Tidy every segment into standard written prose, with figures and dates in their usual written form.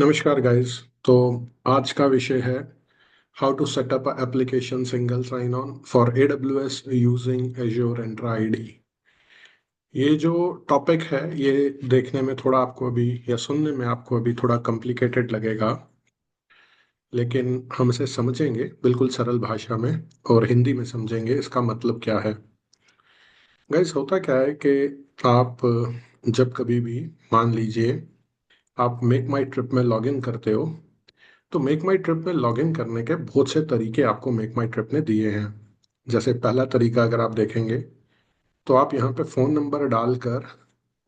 नमस्कार गाइस। तो आज का विषय है how to set up application single sign on for AWS using Azure Entra ID. ये जो टॉपिक है ये देखने में थोड़ा आपको अभी या सुनने में आपको अभी थोड़ा कॉम्प्लिकेटेड लगेगा, लेकिन हम इसे समझेंगे बिल्कुल सरल भाषा में और हिंदी में समझेंगे इसका मतलब क्या है। गाइस, होता क्या है कि आप जब कभी भी मान लीजिए आप मेक माई ट्रिप में लॉगिन करते हो, तो मेक माई ट्रिप में लॉगिन करने के बहुत से तरीके आपको मेक माई ट्रिप ने दिए हैं। जैसे पहला तरीका अगर आप देखेंगे तो आप यहाँ पे फ़ोन नंबर डालकर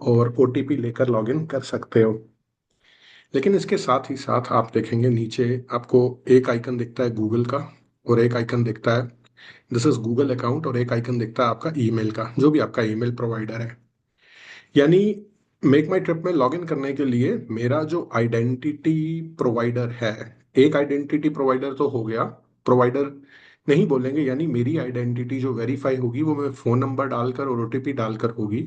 और OTP लेकर लॉगिन कर सकते हो। लेकिन इसके साथ ही साथ आप देखेंगे नीचे आपको एक आइकन दिखता है गूगल का, और एक आइकन दिखता है दिस इज गूगल अकाउंट, और एक आइकन दिखता है आपका ईमेल का, जो भी आपका ईमेल प्रोवाइडर है। यानी मेक माई ट्रिप में लॉगिन करने के लिए मेरा जो आइडेंटिटी प्रोवाइडर है, एक आइडेंटिटी प्रोवाइडर तो हो गया, प्रोवाइडर नहीं बोलेंगे, यानी मेरी आइडेंटिटी जो वेरीफाई होगी वो मैं फोन नंबर डालकर और OTP डालकर होगी।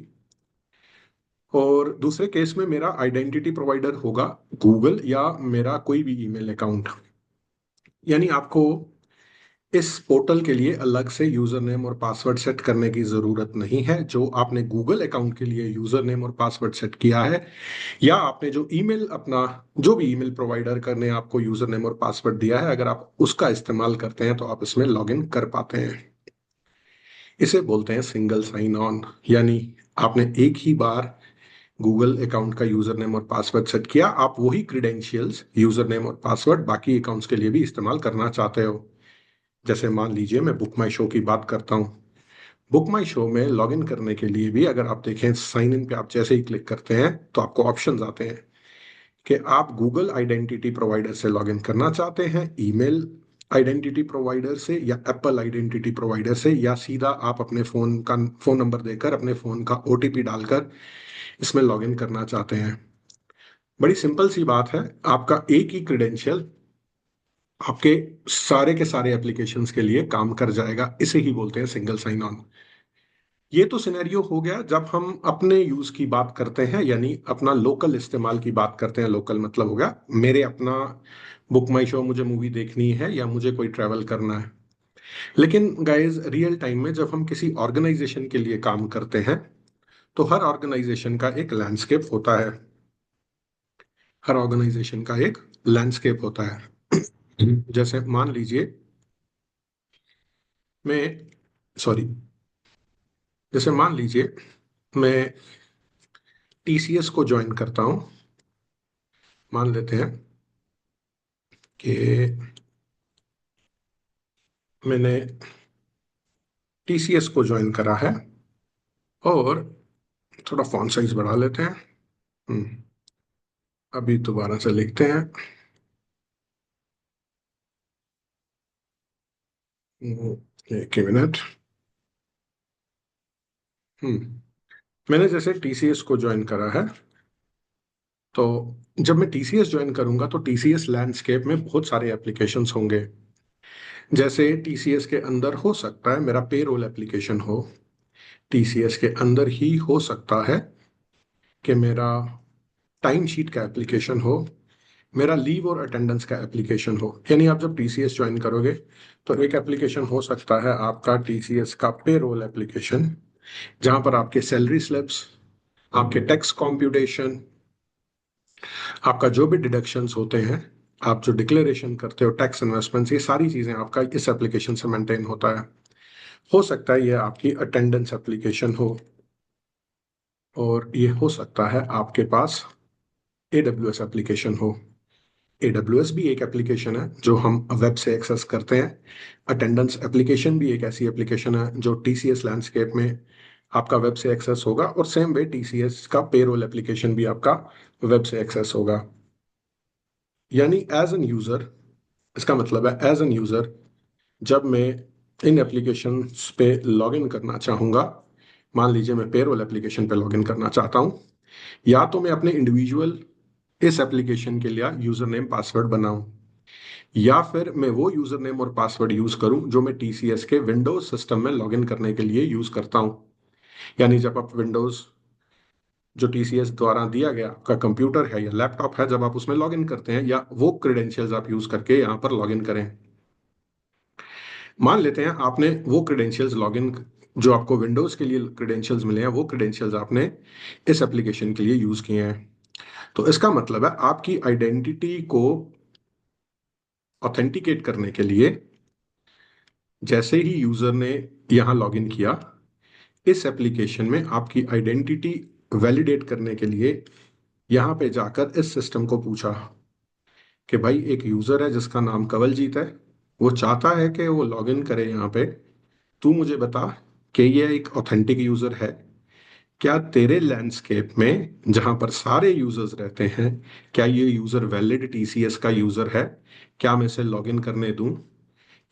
और दूसरे केस में मेरा आइडेंटिटी प्रोवाइडर होगा गूगल या मेरा कोई भी ईमेल अकाउंट। यानी आपको इस पोर्टल के लिए अलग से यूजर नेम और पासवर्ड सेट करने की जरूरत नहीं है। जो आपने गूगल अकाउंट के लिए यूजर नेम और पासवर्ड सेट किया है, या आपने जो ईमेल अपना जो भी ईमेल प्रोवाइडर करने आपको यूजर नेम और पासवर्ड दिया है, अगर आप उसका इस्तेमाल करते हैं तो आप इसमें लॉगिन कर पाते हैं। इसे बोलते हैं सिंगल साइन ऑन। यानी आपने एक ही बार गूगल अकाउंट का यूजर नेम और पासवर्ड सेट किया, आप वही क्रीडेंशियल्स यूजर नेम और पासवर्ड बाकी अकाउंट्स के लिए भी इस्तेमाल करना चाहते हो। जैसे मान लीजिए मैं बुक माई शो की बात करता हूँ। बुक माई शो में लॉगिन करने के लिए भी अगर आप देखें साइन इन पे आप जैसे ही क्लिक करते हैं तो आपको ऑप्शंस आते हैं कि आप गूगल आइडेंटिटी प्रोवाइडर से लॉगिन करना चाहते हैं, ईमेल आइडेंटिटी प्रोवाइडर से, या एप्पल आइडेंटिटी प्रोवाइडर से, या सीधा आप अपने फोन नंबर देकर अपने फोन का OTP डालकर इसमें लॉगिन करना चाहते हैं। बड़ी सिंपल सी बात है। आपका एक ही क्रेडेंशियल आपके सारे के सारे एप्लीकेशंस के लिए काम कर जाएगा। इसे ही बोलते हैं सिंगल साइन ऑन। ये तो सिनेरियो हो गया जब हम अपने यूज की बात करते हैं, यानी अपना लोकल इस्तेमाल की बात करते हैं। लोकल मतलब हो गया मेरे अपना बुक माई शो, मुझे मूवी देखनी है या मुझे कोई ट्रैवल करना है। लेकिन गाइस, रियल टाइम में जब हम किसी ऑर्गेनाइजेशन के लिए काम करते हैं तो हर ऑर्गेनाइजेशन का एक लैंडस्केप होता है। हर ऑर्गेनाइजेशन का एक लैंडस्केप होता है। जैसे मान लीजिए मैं सॉरी जैसे मान लीजिए मैं TCS को ज्वाइन करता हूं। मान लेते हैं कि मैंने TCS को ज्वाइन करा है, और थोड़ा फॉन्ट साइज बढ़ा लेते हैं। हम्म, अभी दोबारा से लिखते हैं। हम्म, एक मिनट। हम्म मैंने जैसे TCS को ज्वाइन करा है, तो जब मैं TCS ज्वाइन करूंगा तो TCS लैंडस्केप में बहुत सारे एप्लीकेशंस होंगे। जैसे TCS के अंदर हो सकता है मेरा पेरोल एप्लीकेशन हो, TCS के अंदर ही हो सकता है कि मेरा टाइम शीट का एप्लीकेशन हो, मेरा लीव और अटेंडेंस का एप्लीकेशन हो। यानी आप जब TCS ज्वाइन करोगे तो एक एप्लीकेशन हो सकता है आपका TCS का पेरोल एप्लीकेशन, जहां पर आपके सैलरी स्लिप्स, आपके टैक्स कॉम्प्यूटेशन, आपका जो भी डिडक्शंस होते हैं, आप जो डिक्लेरेशन करते हो, टैक्स इन्वेस्टमेंट्स, ये सारी चीजें आपका इस एप्लीकेशन से मेंटेन होता है। हो सकता है ये आपकी अटेंडेंस एप्लीकेशन हो, और ये हो सकता है आपके पास AWS एप्लीकेशन हो। AWS भी एक एप्लीकेशन है जो हम वेब से एक्सेस करते हैं। अटेंडेंस एप्लीकेशन भी एक ऐसी एप्लीकेशन है जो TCS लैंडस्केप में आपका वेब से एक्सेस होगा, और सेम वे TCS का पेरोल एप्लीकेशन भी आपका वेब से एक्सेस होगा। यानी एज एन यूजर, इसका मतलब है एज एन यूजर जब मैं इन एप्लीकेशन पे लॉगिन करना चाहूंगा, मान लीजिए मैं पेरोल एप्लीकेशन पे लॉगिन करना चाहता हूं, या तो मैं अपने इंडिविजुअल इस एप्लीकेशन के लिए यूजर नेम पासवर्ड बनाऊं, या फिर मैं वो यूजर नेम और पासवर्ड यूज करूं जो मैं TCS के विंडोज सिस्टम में लॉगिन करने के लिए यूज करता हूं। यानी जब आप विंडोज जो टीसीएस द्वारा दिया गया आपका कंप्यूटर है या लैपटॉप है, जब आप उसमें लॉगिन करते हैं या वो क्रेडेंशियल्स आप यूज करके यहाँ पर लॉगिन करें। मान लेते हैं आपने वो क्रेडेंशियल्स लॉगिन, जो आपको विंडोज के लिए क्रेडेंशियल्स मिले हैं, वो क्रेडेंशियल्स आपने इस एप्लीकेशन के लिए यूज किए हैं। तो इसका मतलब है आपकी आइडेंटिटी को ऑथेंटिकेट करने के लिए जैसे ही यूजर ने यहाँ लॉगिन किया, इस एप्लीकेशन में आपकी आइडेंटिटी वैलिडेट करने के लिए यहाँ पे जाकर इस सिस्टम को पूछा कि भाई एक यूजर है जिसका नाम कंवलजीत है, वो चाहता है कि वो लॉगिन करे यहाँ पे, तू मुझे बता कि ये एक ऑथेंटिक यूजर है। क्या तेरे लैंडस्केप में जहां पर सारे यूजर्स रहते हैं, क्या ये यूजर वैलिड टीसीएस का यूजर है? क्या मैं इसे लॉगिन करने दूं?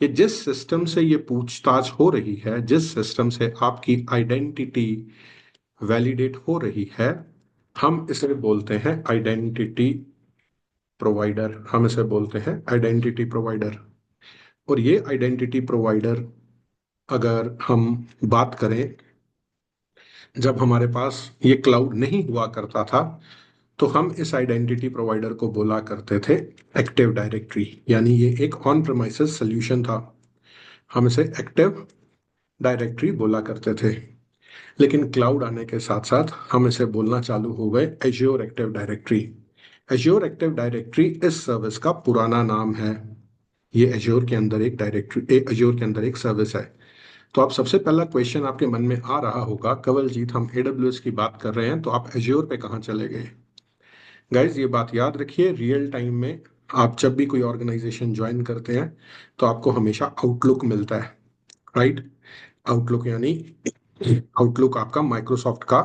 ये जिस सिस्टम से ये पूछताछ हो रही है, जिस सिस्टम से आपकी आइडेंटिटी वैलिडेट हो रही है, हम इसे बोलते हैं आइडेंटिटी प्रोवाइडर। हम इसे बोलते हैं आइडेंटिटी प्रोवाइडर। और ये आइडेंटिटी प्रोवाइडर, अगर हम बात करें, जब हमारे पास ये क्लाउड नहीं हुआ करता था, तो हम इस आइडेंटिटी प्रोवाइडर को बोला करते थे एक्टिव डायरेक्टरी, यानी ये एक ऑन प्रेमाइसेस सोल्यूशन था। हम इसे एक्टिव डायरेक्टरी बोला करते थे। लेकिन क्लाउड आने के साथ साथ हम इसे बोलना चालू हो गए azure active directory. Azure active directory इस सर्विस का पुराना नाम है। ये एज्योर के अंदर एक डायरेक्टरी, एज्योर के अंदर एक सर्विस है। तो आप सबसे पहला क्वेश्चन आपके मन में आ रहा होगा, कवलजीत हम एडब्ल्यूएस की बात कर रहे हैं तो आप एज्योर पे कहाँ चले गए? गाइज ये बात याद रखिए, रियल टाइम में आप जब भी कोई ऑर्गेनाइजेशन ज्वाइन करते हैं तो आपको हमेशा आउटलुक मिलता है, राइट? आउटलुक यानी आउटलुक आपका माइक्रोसॉफ्ट का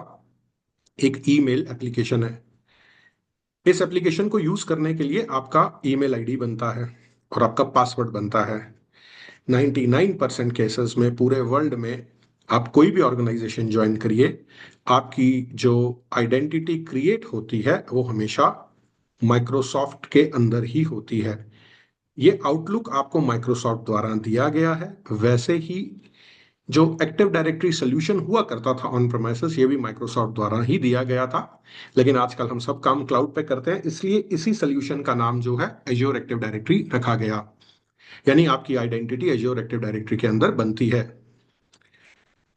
एक ईमेल एप्लीकेशन है। इस एप्लीकेशन को यूज करने के लिए आपका ईमेल आईडी बनता है और आपका पासवर्ड बनता है। 99% केसेस में पूरे वर्ल्ड में आप कोई भी ऑर्गेनाइजेशन ज्वाइन करिए, आपकी जो आइडेंटिटी क्रिएट होती है वो हमेशा माइक्रोसॉफ्ट के अंदर ही होती है। ये आउटलुक आपको माइक्रोसॉफ्ट द्वारा दिया गया है। वैसे ही जो एक्टिव डायरेक्टरी सोल्यूशन हुआ करता था ऑन प्रेमाइसेस, ये भी माइक्रोसॉफ्ट द्वारा ही दिया गया था। लेकिन आजकल हम सब काम क्लाउड पे करते हैं, इसलिए इसी सोल्यूशन का नाम जो है एज्योर एक्टिव डायरेक्टरी रखा गया। यानी आपकी आइडेंटिटी एज्योर एक्टिव डायरेक्टरी के अंदर बनती है।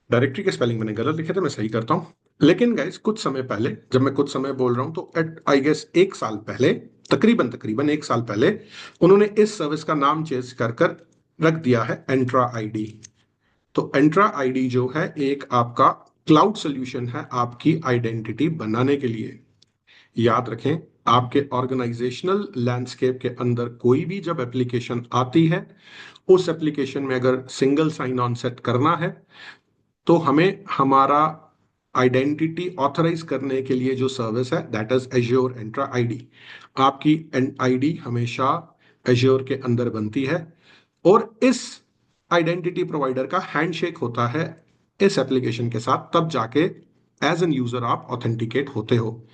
डायरेक्टरी के स्पेलिंग मैंने गलत लिखे थे, मैं सही करता हूँ। लेकिन गाइस कुछ समय पहले, जब मैं कुछ समय बोल रहा हूँ तो एट आई गेस एक साल पहले, तकरीबन तकरीबन एक साल पहले, उन्होंने इस सर्विस का नाम चेंज कर कर रख दिया है एंट्रा आईडी। तो एंट्रा आईडी जो है एक आपका क्लाउड सोल्यूशन है आपकी आइडेंटिटी बनाने के लिए। याद रखें, आपके ऑर्गेनाइजेशनल लैंडस्केप के अंदर कोई भी जब एप्लीकेशन आती है, उस एप्लीकेशन में अगर सिंगल साइन ऑन सेट करना है तो हमें हमारा आइडेंटिटी ऑथराइज करने के लिए जो सर्विस है that is azure Entra ID. आपकी आईडी हमेशा एज्योर के अंदर बनती है और इस आइडेंटिटी प्रोवाइडर का हैंडशेक होता है इस एप्लीकेशन के साथ, तब जाके एज एन यूजर आप ऑथेंटिकेट होते हो।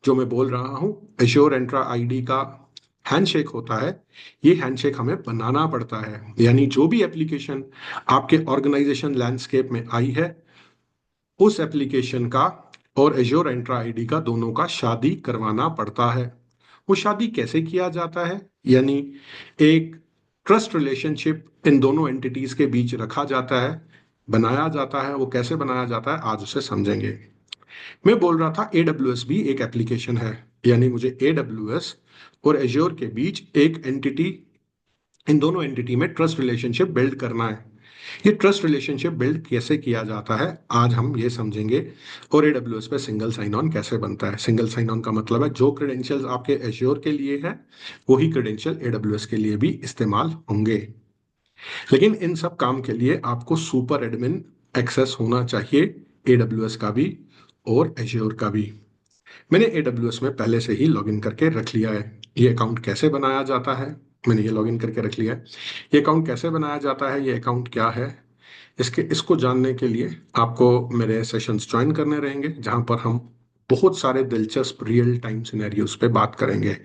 जो मैं बोल रहा हूं एश्योर एंट्रा आईडी का हैंडशेक होता है, ये हैंडशेक हमें बनाना पड़ता है। यानी जो भी एप्लीकेशन आपके ऑर्गेनाइजेशन लैंडस्केप में आई है, उस एप्लीकेशन का और एश्योर एंट्रा आईडी का दोनों का शादी करवाना पड़ता है। वो शादी कैसे किया जाता है? यानी एक ट्रस्ट रिलेशनशिप इन दोनों एंटिटीज के बीच रखा जाता है, बनाया जाता है। वो कैसे बनाया जाता है आज उसे समझेंगे। मैं बोल रहा था एडब्ल्यूएस भी एक एप्लीकेशन है, यानी मुझे एडब्ल्यूएस और एज्योर के बीच एक एंटिटी, इन दोनों एंटिटी में ट्रस्ट रिलेशनशिप बिल्ड करना है। ये ट्रस्ट रिलेशनशिप बिल्ड कैसे किया जाता है आज हम ये समझेंगे। और एडब्ल्यूएस पे सिंगल साइन ऑन कैसे बनता है? सिंगल साइन ऑन का मतलब है जो क्रेडेंशियल्स आपके एज्योर के लिए है वही क्रेडेंशियल एडब्ल्यूएस के लिए भी इस्तेमाल होंगे। लेकिन इन सब काम के लिए आपको सुपर एडमिन एक्सेस होना चाहिए, एडब्ल्यूएस का भी और एज्योर का भी। मैंने एडब्ल्यूएस में पहले से ही लॉगिन करके रख लिया है। ये अकाउंट कैसे बनाया जाता है? मैंने ये लॉगिन करके रख लिया है। ये अकाउंट कैसे बनाया जाता है, ये अकाउंट क्या है, इसको जानने के लिए आपको मेरे सेशंस ज्वाइन करने रहेंगे, जहां पर हम बहुत सारे दिलचस्प रियल टाइम सिनेरियोज पे बात करेंगे।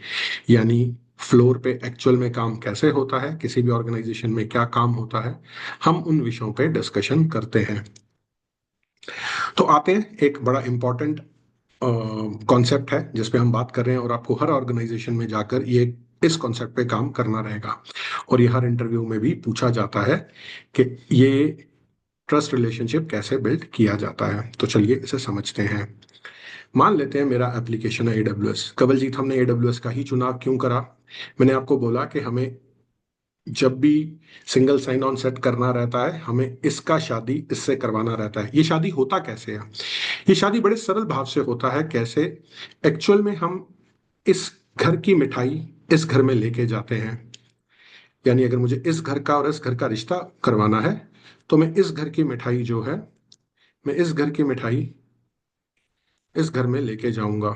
यानी फ्लोर पे एक्चुअल में काम कैसे होता है, किसी भी ऑर्गेनाइजेशन में क्या काम होता है, हम उन विषयों पे डिस्कशन करते हैं। तो आते हैं एक बड़ा इंपॉर्टेंट कॉन्सेप्ट है जिस पे हम बात कर रहे हैं, और आपको हर ऑर्गेनाइजेशन में जाकर ये इस कॉन्सेप्ट पे काम करना रहेगा। और ये हर इंटरव्यू में भी पूछा जाता है कि ये ट्रस्ट रिलेशनशिप कैसे बिल्ड किया जाता है। तो चलिए इसे समझते हैं। मान लेते हैं मेरा एप्लीकेशन है AWS। कवलजीत, हमने AWS का ही चुनाव क्यों करा? मैंने आपको बोला कि हमें जब भी सिंगल साइन ऑन सेट करना रहता है, हमें इसका शादी इससे करवाना रहता है। ये शादी होता कैसे है? ये शादी बड़े सरल भाव से होता है। कैसे? एक्चुअल में हम इस घर की मिठाई इस घर में लेके जाते हैं। यानी अगर मुझे इस घर का और इस घर का रिश्ता करवाना है, तो मैं इस घर की मिठाई जो है, मैं इस घर की मिठाई इस घर में लेके जाऊंगा।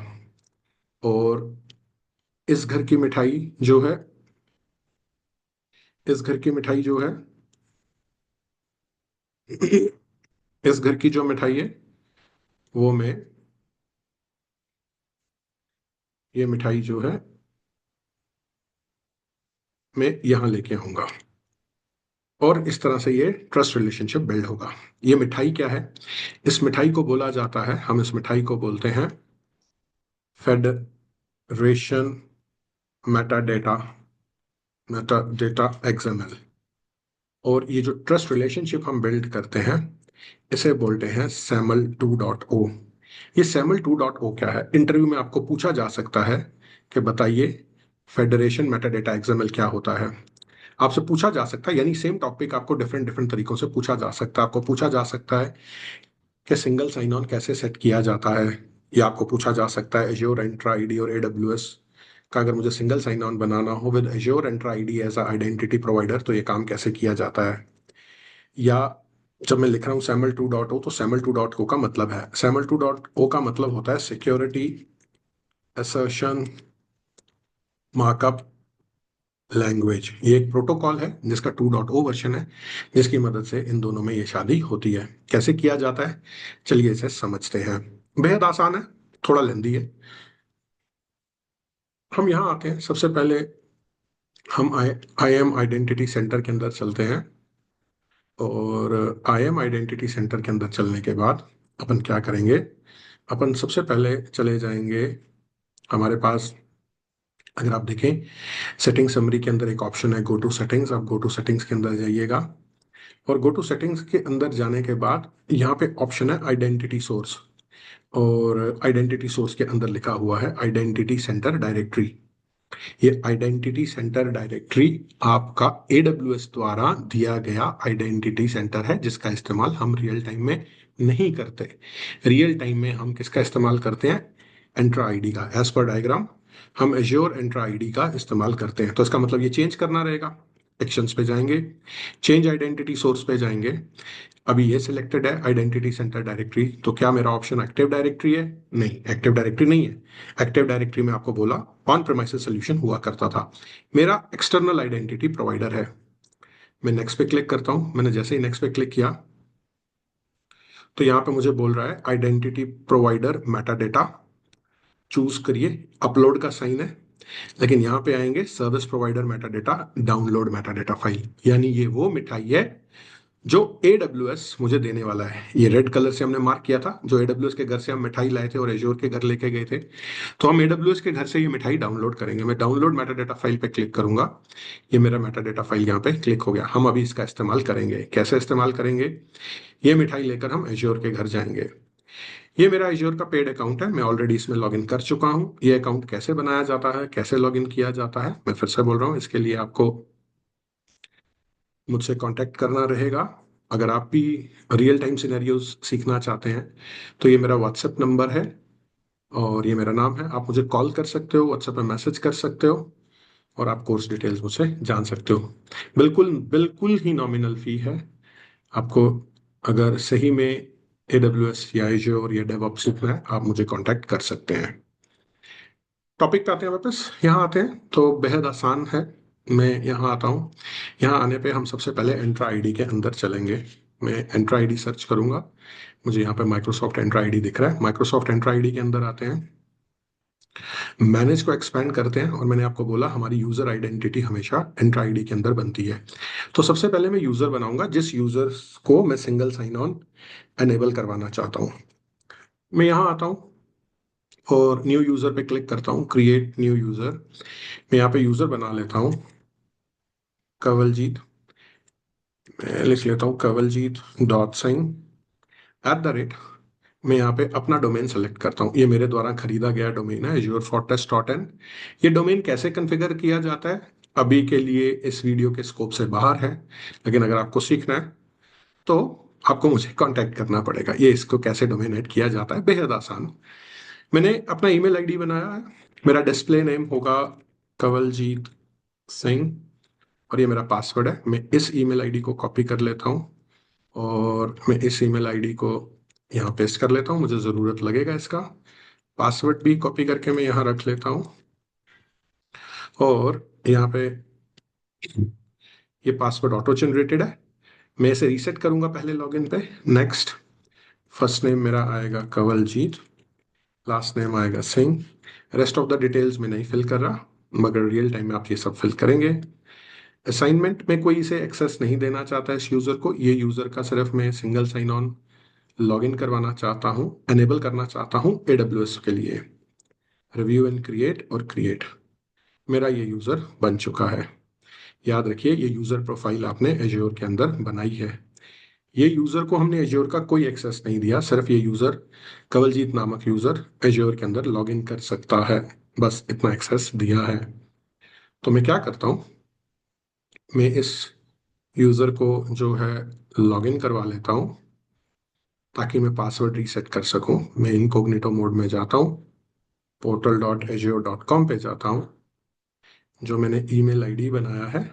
और इस घर की मिठाई जो है, इस घर की मिठाई जो है, इस घर की जो मिठाई है, वो ये मिठाई जो है, मैं यहाँ लेके आऊंगा। और इस तरह से ये ट्रस्ट रिलेशनशिप बिल्ड होगा। ये मिठाई क्या है? इस मिठाई को बोला जाता है, हम इस मिठाई को बोलते हैं फेडरेशन मेटाडेटा, मेटाडेटा XML। और ये जो ट्रस्ट रिलेशनशिप हम बिल्ड करते हैं, इसे बोलते हैं SAML 2.0। ये SAML 2.0 क्या है? इंटरव्यू में आपको पूछा जा सकता है कि बताइए फेडरेशन मेटाडेटा XML क्या होता है। आपसे पूछा जा सकता है, यानी सेम टॉपिक आपको डिफरेंट डिफरेंट तरीकों से पूछा जा सकता है। आपको पूछा जा सकता है कि सिंगल साइन ऑन कैसे सेट किया जाता है, या आपको पूछा जा सकता है एज्योर एंट्रा आईडी और AWS का अगर मुझे सिंगल साइन ऑन बनाना हो with Azure Entra ID as a identity provider, तो ये काम कैसे किया जाता है। या जब मैं लिख रहा हूँ SAML 2.0, तो SAML 2.0 का मतलब है, SAML 2.0 का मतलब होता है सिक्योरिटी असर्शन मार्कअप लैंग्वेज। ये एक प्रोटोकॉल है जिसका 2.0 वर्जन है, जिसकी मदद से इन दोनों में ये शादी होती है। कैसे किया जाता है, चलिए इसे समझते हैं। बेहद आसान है, थोड़ा लेंदी है। हम यहाँ आते हैं, सबसे पहले हम IAM आइडेंटिटी सेंटर के अंदर चलते हैं। और IAM आइडेंटिटी सेंटर के अंदर चलने के बाद अपन क्या करेंगे? अपन सबसे पहले चले जाएंगे हमारे पास, अगर आप देखें सेटिंग समरी के अंदर एक ऑप्शन है गो टू सेटिंग्स। आप गो टू सेटिंग्स के अंदर जाइएगा, और गो टू सेटिंग्स के अंदर जाने के बाद यहाँ पे ऑप्शन है आइडेंटिटी सोर्स। और आइडेंटिटी सोर्स के अंदर लिखा हुआ है आइडेंटिटी सेंटर डायरेक्टरी। ये आइडेंटिटी सेंटर डायरेक्टरी आपका AWS द्वारा दिया गया आइडेंटिटी सेंटर है, जिसका इस्तेमाल हम रियल टाइम में नहीं करते। रियल टाइम में हम किसका इस्तेमाल करते हैं? एंट्रा आईडी का। एज पर डायग्राम हम एज्योर एंट्रा आईडी का इस्तेमाल करते हैं। तो इसका मतलब ये चेंज करना रहेगा। एक्शंस पे जाएंगे, चेंज आइडेंटिटी सोर्स पे जाएंगे। अभी ये सिलेक्टेड है आइडेंटिटी सेंटर डायरेक्टरी, तो क्या मेरा ऑप्शन एक्टिव डायरेक्टरी है? नहीं, एक्टिव डायरेक्टरी नहीं है। एक्टिव डायरेक्टरी में आपको बोला ऑन प्रेमाइसेस सोल्यूशन हुआ करता था। मेरा एक्सटर्नल आइडेंटिटी प्रोवाइडर है। मैं नेक्स्ट पे क्लिक करता हूं। मैंने जैसे ही नेक्स्ट पे क्लिक किया, तो यहाँ पे मुझे बोल रहा है आइडेंटिटी प्रोवाइडर मेटाडेटा चूज करिए। अपलोड का साइन है, लेकिन यहाँ पे आएंगे service provider metadata download metadata file. यानी ये वो मिठाई है जो AWS मुझे देने वाला है। ये रेड कलर से हमने मार्क किया था, जो AWS के घर से हम मिठाई लाए थे और एज्योर के घर लेके गए थे। तो हम AWS के घर से ये मिठाई डाउनलोड करेंगे। मैं डाउनलोड मेटाडेटा फाइल पे क्लिक करूंगा। ये मेरा मेटाडेटा फाइल यहाँ पे क्लिक हो गया। हम अभी इसका इस्तेमाल करेंगे। कैसे इस्तेमाल करेंगे? ये मिठाई लेकर हम एज्योर के घर जाएंगे। ये मेरा एज्योर का पेड अकाउंट है, मैं ऑलरेडी इसमें लॉगिन कर चुका हूँ। ये अकाउंट कैसे बनाया जाता है, कैसे लॉगिन किया जाता है, मैं फिर से बोल रहा हूँ। इसके लिए आपको मुझसे कांटेक्ट करना रहेगा। अगर आप भी रियल टाइम सिनेरियोज सीखना चाहते हैं, तो ये मेरा व्हाट्सएप नंबर है और ये मेरा नाम है। आप मुझे कॉल कर सकते हो, व्हाट्सएप पे मैसेज कर सकते हो, और आप कोर्स डिटेल्स मुझसे जान सकते हो। बिल्कुल बिल्कुल ही नॉमिनल फी है। आपको अगर सही में AWS या Azure या DevOps सीखना है, आप मुझे कांटेक्ट कर सकते हैं। टॉपिक पे आते हैं वापस। यहाँ आते हैं तो बेहद आसान है। मैं यहाँ आता हूँ। यहाँ आने पे हम सबसे पहले एंट्रा आईडी के अंदर चलेंगे। मैं एंट्रा आईडी सर्च करूंगा। मुझे यहाँ पे माइक्रोसॉफ्ट एंट्रा आईडी दिख रहा है। माइक्रोसॉफ्ट एंट्रा आईडी के अंदर आते हैं, मैनेज को एक्सपेंड करते हैं, और मैंने आपको बोला हमारी यूजर आइडेंटिटी हमेशा एंट्रा आईडी के अंदर बनती है। तो सबसे पहले मैं यूजर बनाऊंगा जिस यूजर को मैं सिंगल साइन ऑन एनेबल करवाना चाहता हूँ। मैं यहाँ आता हूँ। और न्यू यूजर पे क्लिक करता हूँ, क्रिएट न्यू यूजर। मैं यहाँ पे यूजर बना लेता हूँ कंवलजीत। मैं लिख लेता हूँ कंवलजीत.सिंह@। मैं यहाँ पे अपना डोमेन सेलेक्ट करता हूँ, ये मेरे द्वारा खरीदा गया डोमेन है azurefortress.in। ये डोमेन कैसे कॉन्फ़िगर किया जाता है अभी के लिए इस वीडियो के स्कोप से बाहर है, लेकिन अगर आपको सीखना है तो आपको मुझे कांटेक्ट करना पड़ेगा। ये इसको कैसे डोमिनेट किया जाता है, बेहद आसान। मैंने अपना ईमेल आईडी बनाया है। मेरा डिस्प्ले नेम होगा कंवलजीत सिंह, और ये मेरा पासवर्ड है। मैं इस ईमेल आईडी को कॉपी कर लेता हूँ और मैं इस ईमेल आईडी को यहाँ पेस्ट कर लेता हूँ, मुझे ज़रूरत लगेगा इसका। पासवर्ड भी कॉपी करके मैं यहाँ रख लेता हूँ, और यहाँ पे ये पासवर्ड ऑटो जनरेटेड है। मैं इसे रीसेट करूंगा पहले लॉगिन पे। नेक्स्ट, फर्स्ट नेम मेरा आएगा कंवलजीत, लास्ट नेम आएगा Singh. Rest of the details में नहीं फिल कर रहा, मगर रियल टाइम में आप ये सब फिल करेंगे। असाइनमेंट में कोई इसे एक्सेस नहीं देना चाहता है इस यूजर को। ये यूजर का सिर्फ मैं सिंगल साइन ऑन लॉगिन करवाना चाहता हूँ, एनेबल करना चाहता हूँ AWS के लिए। रिव्यू एंड क्रिएट और क्रिएट, मेरा ये यूजर बन चुका है। याद रखिए, ये यूजर प्रोफाइल आपने एज्योर के अंदर बनाई है। ये यूजर को हमने एज्योर का कोई एक्सेस नहीं दिया, सिर्फ ये यूजर कंवलजीत नामक यूजर एज्योर के अंदर लॉगिन कर सकता है, बस इतना एक्सेस दिया है। तो मैं क्या करता हूँ, मैं इस यूजर को जो है लॉगिन करवा लेता हूँ ताकि मैं पासवर्ड रीसेट कर सकूं। मैं इनकॉग्निटो मोड में जाता हूँ, portal.azure.com पे जाता हूँ। जो मैंने ईमेल आईडी बनाया है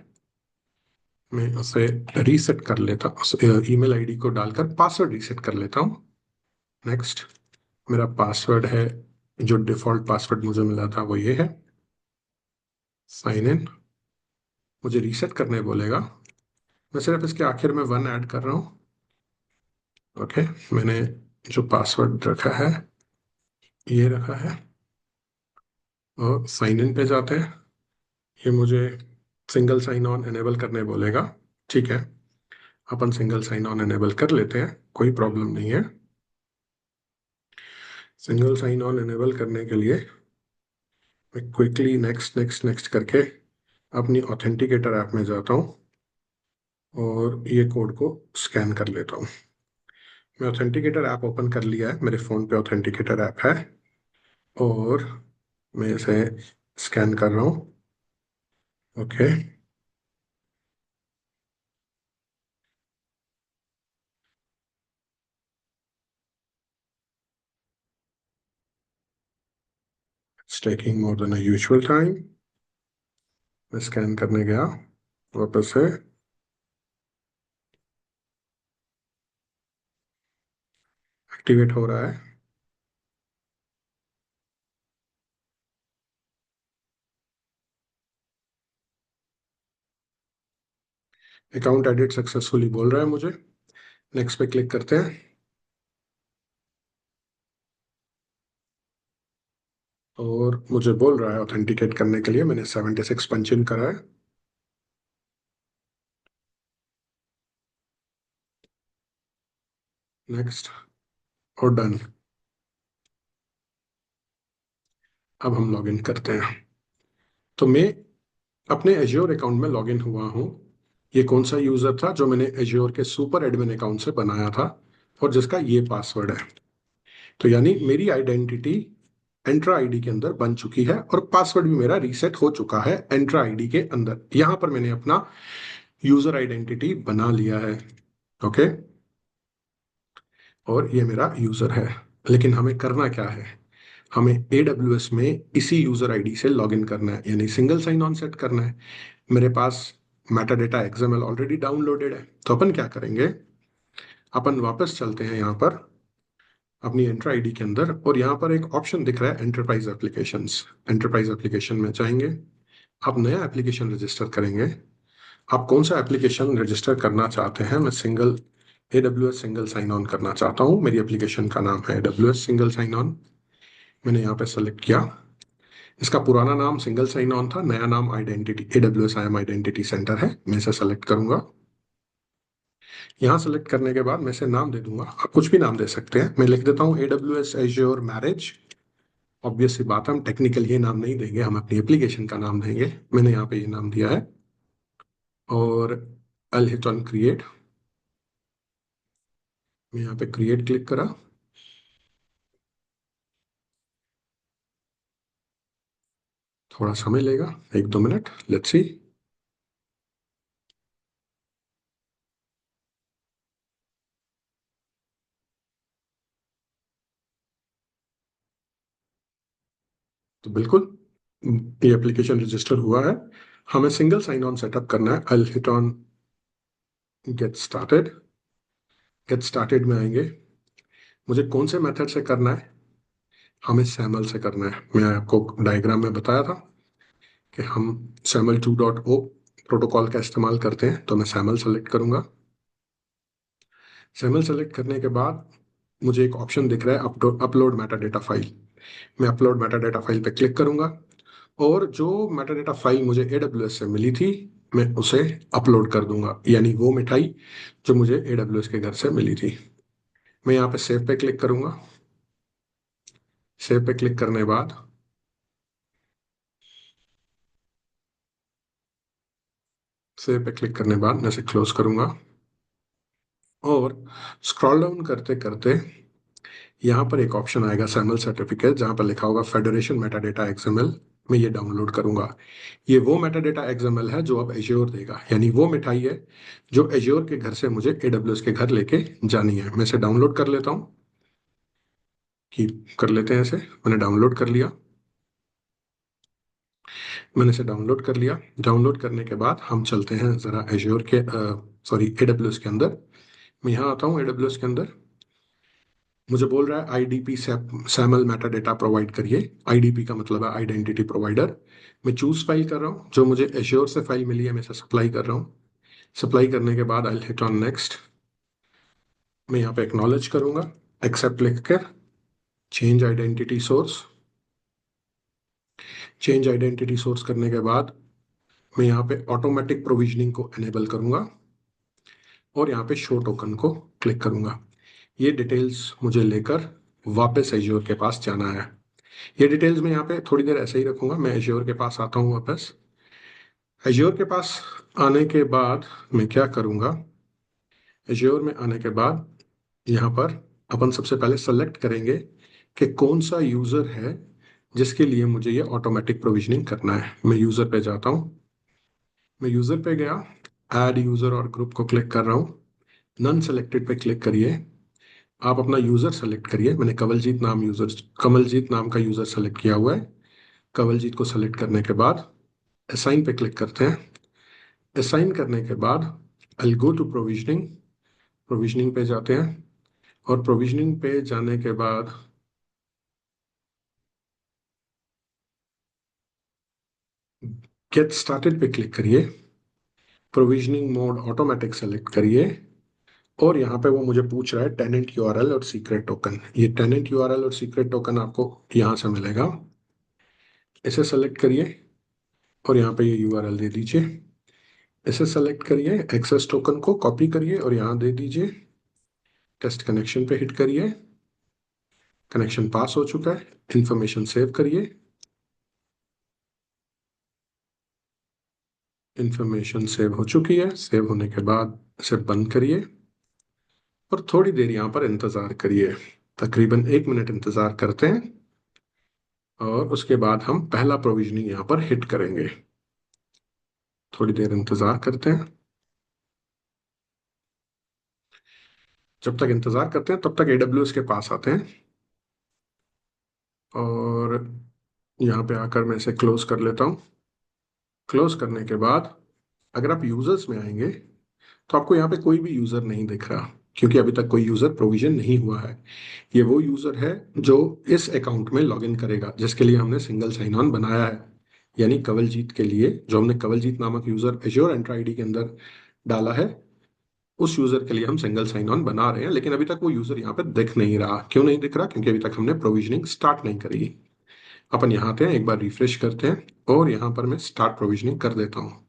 मैं उसे रीसेट कर लेता, उस ईमेल आईडी को डालकर पासवर्ड रीसेट कर लेता हूँ। नेक्स्ट, मेरा पासवर्ड है, जो डिफॉल्ट पासवर्ड मुझे मिला था वो ये है, साइन इन। मुझे रीसेट करने बोलेगा, मैं सिर्फ इसके आखिर में 1 ऐड कर रहा हूँ। ओके, मैंने जो पासवर्ड रखा है ये रखा है, और साइन इन पे जाते हैं। ये मुझे सिंगल साइन ऑन एनेबल करने बोलेगा। ठीक है, अपन सिंगल साइन ऑन एनेबल कर लेते हैं, कोई प्रॉब्लम नहीं है। सिंगल साइन ऑन एनेबल करने के लिए मैं क्विकली नेक्स्ट नेक्स्ट नेक्स्ट करके अपनी ऑथेंटिकेटर ऐप में जाता हूँ और ये कोड को स्कैन कर लेता हूँ। मैं ऑथेंटिकेटर ऐप ओपन कर लिया है, मेरे फ़ोन पे ऑथेंटिकेटर ऐप है, और मैं इसे स्कैन कर रहा हूँ। Okay, it's taking more than a usual time. मैं स्कैन करने गया, वापस से एक्टिवेट हो रहा है। अकाउंट एडिट सक्सेसफुली बोल रहा है मुझे। नेक्स्ट पे क्लिक करते हैं, और मुझे बोल रहा है ऑथेंटिकेट करने के लिए मैंने 76 पंच इन करा है। नेक्स्ट, और डन। अब हम लॉगिन करते हैं। तो मैं अपने एज्योर अकाउंट में लॉगिन हुआ हूँ। ये कौन सा यूजर था जो मैंने एज्योर के सुपर एडमिन अकाउंट से बनाया था, और जिसका ये पासवर्ड है। तो यानी मेरी आइडेंटिटी एंट्रा आईडी के अंदर बन चुकी है, और पासवर्ड भी मेरा रीसेट हो चुका है एंट्रा आईडी के अंदर। यहां पर मैंने अपना यूजर आइडेंटिटी बना लिया है। ओके, और ये मेरा यूजर है। लेकिन हमें करना क्या है, हमें AWS में इसी यूजर आईडी से लॉगिन करना है, यानी सिंगल साइन ऑन सेट करना है। मेरे पास meta data XML already downloaded है। तो अपन क्या करेंगे, अपन वापस चलते हैं यहाँ पर अपनी एंटर आईडी के अंदर, और यहाँ पर एक ऑप्शन दिख रहा है एंटरप्राइज एप्लीकेशंस। एंटरप्राइज एप्लीकेशन में जाएंगे, आप नया एप्लीकेशन रजिस्टर करेंगे। आप कौन सा एप्लीकेशन रजिस्टर करना चाहते हैं, मैं single AWS single sign on करना चाहता हूँ। मेरी एप्लीकेशन का नाम है AWS सिंगल साइन ऑन। मैंने यहाँ पे सेलेक्ट किया। इसका पुराना नाम सिंगल साइन ऑन था, नया नाम identity AWS IAM identity centre है। मैं इसे सेलेक्ट करूंगा। यहाँ सेलेक्ट करने के बाद मैं इसे नाम दे दूंगा, आप कुछ भी नाम दे सकते हैं। मैं लिख देता हूँ AWS एज्योर मैरिज। ऑब्वियस सी बात है, हम टेक्निकल ये नाम नहीं देंगे, हम अपनी एप्लीकेशन का नाम देंगे। मैंने यहाँ पे ये नाम दिया है। और आई हिट ऑन क्रिएट। मैं यहाँ पे क्रिएट क्लिक करा। थोड़ा समय लेगा, 1-2 मिनट, लेट्स सी। तो बिल्कुल ये एप्लीकेशन रजिस्टर हुआ है। हमें सिंगल साइन ऑन सेटअप करना है। I hit on get started. Get started में आएंगे। मुझे कौन से मेथड से करना है? हमें सैमल से करना है। मैं आपको डायग्राम में बताया था कि हम सैमल 2.0 प्रोटोकॉल का इस्तेमाल करते हैं, तो मैं सैमल सेलेक्ट करूंगा। सैमल सेलेक्ट करने के बाद मुझे एक ऑप्शन दिख रहा है अपलोड मेटा डेटा फाइल। मैं अपलोड मेटा डेटा फाइल पे क्लिक करूंगा और जो मेटा डेटा फाइल मुझे AWS से मिली थी मैं उसे अपलोड कर दूंगा, यानी वो मिठाई जो मुझे AWS के घर से मिली थी। मैं यहाँ पे सेव पे क्लिक करूंगा। सेव पे क्लिक करने के बाद सेव पे क्लिक करने के बाद मैं इसे क्लोज करूंगा और स्क्रॉल डाउन करते करते यहाँ पर एक ऑप्शन आएगा सैमल सर्टिफिकेट, जहाँ पर लिखा होगा फेडरेशन मेटाडेटा XML। मैं ये डाउनलोड करूंगा। ये वो मेटाडेटा XML है जो अब एज्योर देगा, यानी वो मिठाई है जो एज्योर के घर से मुझे AWS के घर लेके जानी है। मैं इसे डाउनलोड कर लेता हूँ। कि कर लेते हैं इसे। मैंने डाउनलोड कर लिया। मैंने इसे डाउनलोड कर लिया। डाउनलोड करने के बाद हम चलते हैं ज़रा एज्योर के सॉरी AWS के अंदर। मैं यहाँ आता हूँ AWS के अंदर। मुझे बोल रहा है IDP सैमल मेटा डेटा प्रोवाइड करिए। IDP का मतलब है आइडेंटिटी प्रोवाइडर। मैं चूज फाइल कर रहा हूँ, जो मुझे एश्योर से फाइल मिली है मैं इसे सप्लाई कर रहा हूँ। सप्लाई करने के बाद आई हिट ऑन नेक्स्ट। मैं यहाँ पे एक्नॉलेज करूंगा, एक्सेप्ट लिख कर। Change identity source. Change identity source करने के बाद मैं यहाँ पे ऑटोमेटिक प्रोविजनिंग को एनेबल करूंगा और यहाँ पे शो टोकन को क्लिक करूंगा। ये डिटेल्स मुझे लेकर वापस एज्योर के पास जाना है। ये डिटेल्स मैं यहाँ पे थोड़ी देर ऐसे ही रखूंगा। मैं एज्योर के पास आता हूँ वापस। एज्योर के पास आने के बाद मैं क्या करूंगा? एज्योर में आने के बाद यहाँ पर अपन सबसे पहले सेलेक्ट करेंगे कि कौन सा यूजर है जिसके लिए मुझे ये ऑटोमेटिक प्रोविजनिंग करना है। मैं यूजर पे जाता हूँ। मैं यूजर पे गया, ऐड यूजर और ग्रुप को क्लिक कर रहा हूँ। नन सेलेक्टेड पे क्लिक करिए। आप अपना यूजर सेलेक्ट करिए। मैंने कमलजीत नाम का यूजर सेलेक्ट किया हुआ है। कवलजीत को सेलेक्ट करने के बाद असाइन पे क्लिक करते हैं। असाइन करने के बाद आई गो टू प्रोविजनिंग। प्रोविजनिंग पे जाते हैं और प्रोविजनिंग पे जाने के बाद गेट स्टार्टेड पे क्लिक करिए। प्रोविजनिंग मोड ऑटोमेटिक सेलेक्ट करिए और यहाँ पे वो मुझे पूछ रहा है टेनेंट यूआरएल और सीक्रेट टोकन। ये टेनेंट यूआरएल और सीक्रेट टोकन आपको यहाँ से मिलेगा। इसे सेलेक्ट करिए और यहाँ पे ये यूआरएल दे दीजिए। इसे सेलेक्ट करिए, एक्सेस टोकन को कॉपी करिए और यहाँ दे दीजिए। टेस्ट कनेक्शन पे हिट करिए। कनेक्शन पास हो चुका है। इंफॉर्मेशन सेव करिए। इंफॉर्मेशन सेव हो चुकी है। सेव होने के बाद इसे बंद करिए और थोड़ी देर यहाँ पर इंतजार करिए। तकरीबन 1 मिनट इंतजार करते हैं और उसके बाद हम पहला प्रोविजनिंग यहाँ पर हिट करेंगे। थोड़ी देर इंतजार करते हैं। जब तक इंतजार करते हैं तब तक AWS के पास आते हैं और यहाँ पे आकर मैं इसे क्लोज कर लेता हूँ। क्लोज करने के बाद अगर आप यूजर्स में आएंगे तो आपको यहाँ पे कोई भी यूजर नहीं दिख रहा, क्योंकि अभी तक कोई यूजर प्रोविजन नहीं हुआ है। ये वो यूजर है जो इस अकाउंट में लॉगिन करेगा जिसके लिए हमने सिंगल साइन ऑन बनाया है, यानी कवलजीत के लिए जो हमने कवलजीत नामक यूजर एज्योर एंट्री आईडी के अंदर डाला है। उस यूजर के लिए हम सिंगल साइन ऑन बना रहे हैं, लेकिन अभी तक वो यूजर यहाँ पे दिख नहीं रहा। क्यों नहीं दिख रहा? क्योंकि अभी तक हमने प्रोविजनिंग स्टार्ट नहीं करी। अपन यहाँ आते हैं, एक बार रिफ्रेश करते हैं और यहाँ पर मैं स्टार्ट प्रोविजनिंग कर देता हूँ।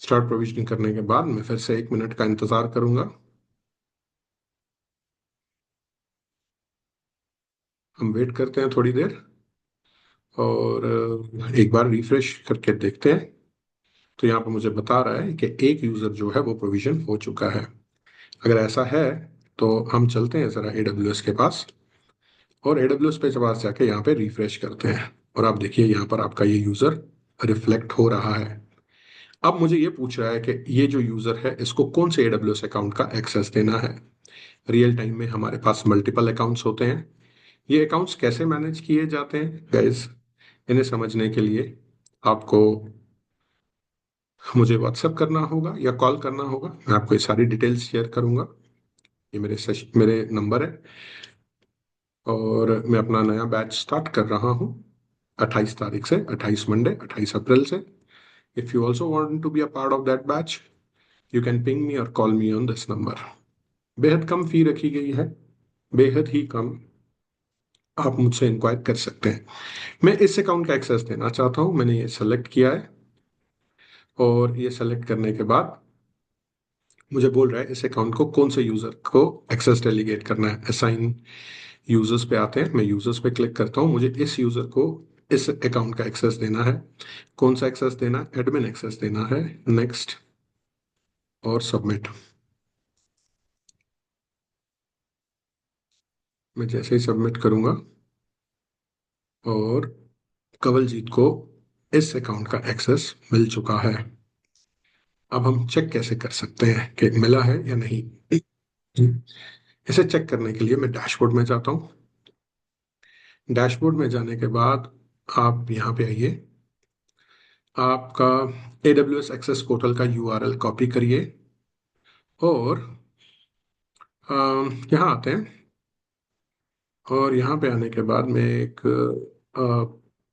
स्टार्ट प्रोविजनिंग करने के बाद मैं फिर से 1 मिनट का इंतजार करूंगा। हम वेट करते हैं थोड़ी देर। और एक बार रिफ्रेश करके देखते हैं। तो यहाँ पर मुझे बता रहा है कि एक यूजर जो है वो प्रोविजन हो चुका है। अगर ऐसा है तो हम चलते हैं जरा AWS के पास, और AWS पे पास जाके यहाँ पे रिफ्रेश करते हैं, और आप देखिए यहाँ पर आपका ये यूजर रिफ्लेक्ट हो रहा है। अब मुझे ये पूछ रहा है कि ये जो यूजर है इसको कौन से AWS अकाउंट का एक्सेस देना है। रियल टाइम में हमारे पास मल्टीपल अकाउंट्स होते हैं। ये अकाउंट्स कैसे मैनेज किए जाते हैं गाइस, इन्हें समझने के लिए आपको मुझे व्हाट्सएप करना होगा या कॉल करना होगा। मैं आपको ये सारी डिटेल्स शेयर करूंगा। ये मेरे नंबर है, और मैं अपना नया बैच स्टार्ट कर रहा हूँ 28 तारीख से, 28 मंडे, 28 अप्रैल से। If you also want to be a part of that batch, you can ping me or call me on this number. बेहद कम फी रखी गई है, बेहद ही कम। आप मुझसे इंक्वायर कर सकते हैं। मैं इस अकाउंट का एक्सेस देना चाहता हूँ, मैंने ये सेलेक्ट किया है, और ये सेलेक्ट करने के बाद मुझे बोल रहा है इस अकाउंट को कौन से यूजर को एक्सेस डेलीगेट करना है। असाइन यूजर्स पे आते हैं, मैं यूजर्स पे क्लिक करता हूँ। मुझे इस यूजर को इस अकाउंट का एक्सेस देना है। कौन सा एक्सेस देना है? एडमिन एक्सेस देना है। नेक्स्ट और सबमिट। मैं जैसे ही सबमिट करूंगा, और कवलजीत को इस अकाउंट का एक्सेस मिल चुका है। अब हम चेक कैसे कर सकते हैं कि मिला है या नहीं। इसे चेक करने के लिए मैं डैशबोर्ड में जाता हूँ। डैशबोर्ड में जाने के बाद आप यहाँ पे आइए। आपका AWS एक्सेस पोर्टल का URL कॉपी करिए, और यहाँ आते हैं। और यहाँ पे आने के बाद में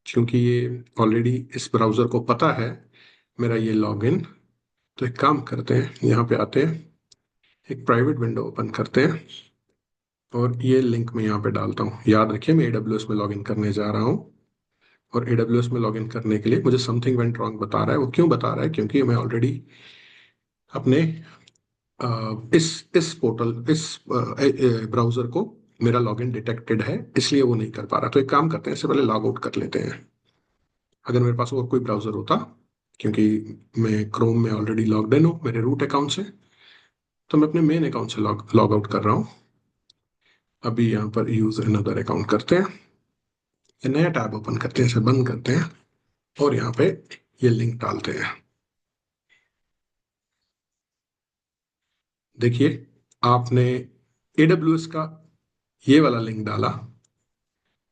क्योंकि ये ऑलरेडी इस ब्राउज़र को पता है मेरा ये लॉगिन, तो एक काम करते हैं, यहाँ पे आते हैं, एक प्राइवेट विंडो ओपन करते हैं, और ये लिंक मैं यहाँ पे डालता हूँ। याद रखिए मैं AWS में लॉगिन करने जा रहा हूँ, और AWS में लॉगिन करने के लिए मुझे समथिंग वेंट रॉन्ग बता रहा है। वो क्यों बता रहा है? क्योंकि मैं ऑलरेडी अपने इस ब्राउज़र को मेरा लॉगिन डिटेक्टेड है, इसलिए वो नहीं कर पा रहा। तो एक काम करते हैं, इससे पहले लॉग आउट कर लेते हैं। अगर मेरे पास और कोई ब्राउज़र होता, क्योंकि मैं क्रोम में ऑलरेडी लॉग्ड इन हूँ मेरे रूट अकाउंट से, तो मैं अपने मेन अकाउंट से लॉग आउट कर रहा हूँ। अभी यहाँ पर यूज अनदर अकाउंट करते हैं, ये नया टैब ओपन करते हैं, इसे बंद करते हैं, और यहाँ पे ये लिंक डालते हैं। देखिए आपने AWS का ये वाला लिंक डाला,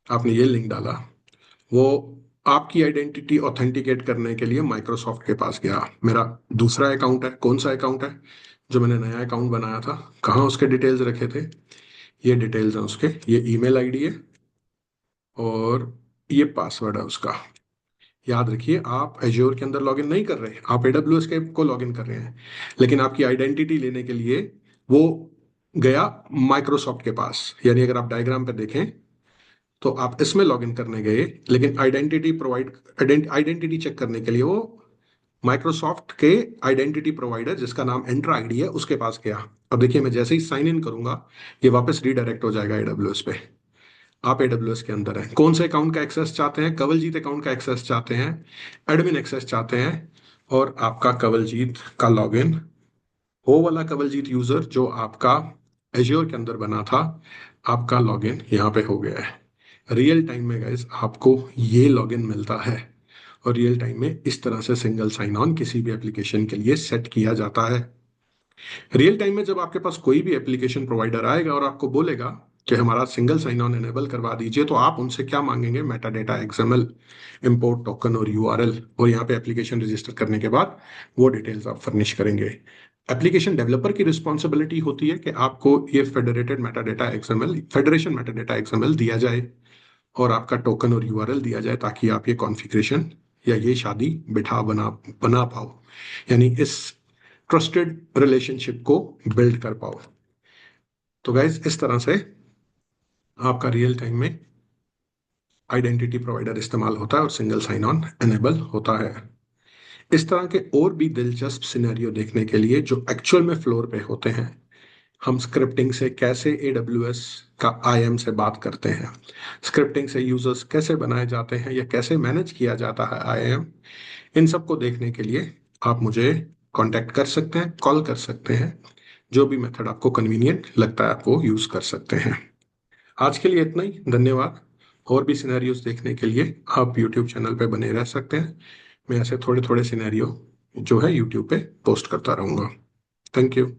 आपने ये लिंक डाला, वो आपकी आइडेंटिटी ऑथेंटिकेट करने के लिए माइक्रोसॉफ्ट के पास गया। मेरा दूसरा अकाउंट है, कौन सा अकाउंट है? जो मैंने नया अकाउंट बनाया था, कहाँ उसके डिटेल्स रखे थे? ये डिटेल्स हैं उसके, ये ईमेल आईडी है, और ये पासवर्ड है उसका। याद रखिए आप एज्योर के अंदर लॉगिन नहीं कर रहे, आप AWS के को लॉगिन कर रहे हैं, लेकिन आपकी आइडेंटिटी लेने के लिए वो गया माइक्रोसॉफ्ट के पास। यानी अगर आप डायग्राम पे देखें तो आप इसमें लॉगिन करने गए, लेकिन आइडेंटिटी चेक करने के लिए वो माइक्रोसॉफ्ट के आइडेंटिटी प्रोवाइडर जिसका नाम एंट्रा आईडी है उसके पास गया। अब देखिए मैं जैसे ही साइन इन करूंगा, ये वापस रीडायरेक्ट हो जाएगा AWS पे। आप AWS के अंदर हैं। कौन से अकाउंट का एक्सेस चाहते हैं? कवलजीत अकाउंट का एक्सेस चाहते हैं, एडमिन एक्सेस चाहते हैं, और आपका कवलजीत का लॉगिन, वो वाला कवलजीत यूजर जो आपका एज्योर के अंदर बना था, आपका लॉगिन यहाँ पे हो गया है। रियल टाइम में गाइस आपको ये लॉगिन मिलता है, और रियल टाइम में इस तरह से सिंगल साइन ऑन किसी भी एप्लीकेशन के लिए सेट किया जाता है। रियल टाइम में जब आपके पास कोई भी एप्लीकेशन प्रोवाइडर आएगा और आपको बोलेगा कि हमारा सिंगल साइन ऑन एनेबल करवा दीजिए, तो आप उनसे क्या मांगेंगे? Meta data XML, import token और URL, और यहाँ पे एप्लीकेशन रजिस्टर करने के बाद वो डिटेल्स आप फर्निश करेंगे। एप्लीकेशन डेवलपर की रिस्पॉन्सिबिलिटी होती है कि आपको ये फेडरेशन मेटा डेटा XML दिया जाए, और आपका टोकन और URL दिया जाए, ताकि आप ये कॉन्फ़िगरेशन या ये शादी बिठा बना बना पाओ, यानी इस ट्रस्टेड रिलेशनशिप को बिल्ड कर पाओ। तो गाइज इस तरह से आपका रियल टाइम में आइडेंटिटी प्रोवाइडर इस्तेमाल होता है और सिंगल साइन ऑन एनेबल होता है। इस तरह के और भी दिलचस्प सिनेरियो देखने के लिए जो एक्चुअल में फ्लोर पे होते हैं, हम स्क्रिप्टिंग से कैसे AWS का IAM से बात करते हैं, स्क्रिप्टिंग से यूजर्स कैसे बनाए जाते हैं या कैसे मैनेज किया जाता है IAM, इन सब को देखने के लिए आप मुझे कांटेक्ट कर सकते हैं, कॉल कर सकते हैं। जो भी मेथड आपको कन्वीनियंट लगता है आप वो यूज कर सकते हैं। आज के लिए इतना ही, धन्यवाद। और भी सिनेरियोज देखने के लिए आप यूट्यूब चैनल पे बने रह सकते हैं। मैं ऐसे थोड़े थोड़े सिनेरियो जो है यूट्यूब पे पोस्ट करता रहूंगा। Thank you.